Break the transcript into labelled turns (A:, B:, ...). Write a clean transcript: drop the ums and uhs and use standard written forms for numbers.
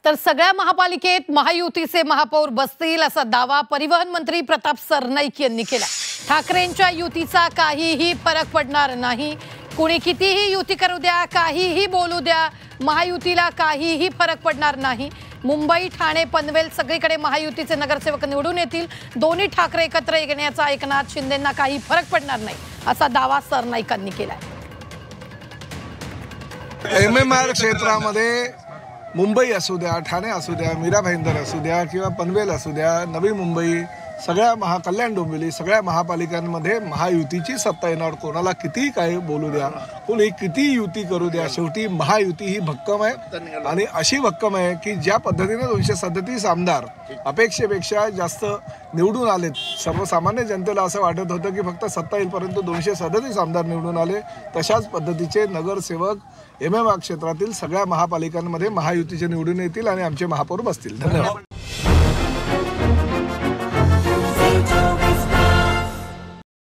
A: तर सगळ्या महापालिकेत महायुतीचे महापौर बसतील असा दावा परिवहन मंत्री प्रताप सरनाईक यांनी केला। ठाकरेंच्या युतीचा काहीही फरक पडणार नाही, कोणी कितीही युती करू द्या, काहीही बोलू द्या, महायुतीला काहीही फरक पडणार नाही। मुंबई, ठाणे, पनवेल सगळीकडे महायुतीचे नगरसेवक निवडून येतील। दोन्ही ठाकरे एकत्र येण्याचा एकनाथ शिंदेंना काही फरक पडणार नाही असा दावा सरनाईकांनी केलाय।
B: MMR क्षेत्रामध्ये मुंबई असू द्या, ठाणे असू द्या, मीरा भाईंदर असू द्या किंवा पनवेल असू द्या, नवी मुंबई, सगळ्या कल्याण डोंबिवली सगळ्या महापालिकांमध्ये महायुतीची सत्ता येणार। कोणाला किती काय बोलू द्या, कोणी किती युती करू द्या, शेवटी महायुती ही भक्कम आहे आणि अशी भक्कम आहे की ज्या पद्धतीने 237 आमदार अपेक्षेपेक्षा जास्त निवडून आलेत, सर्वसामान्य जनतेला असं वाटत होतं की फक्त सत्ता येईल, परंतु 237 आमदार निवडून आले। तशाच पद्धतीचे नगरसेवक MMR क्षेत्रातील सगळ्या महापालिकांमध्ये महायुतीचे निवडून येतील आणि आमचे महापौर बसतील। धन्यवाद।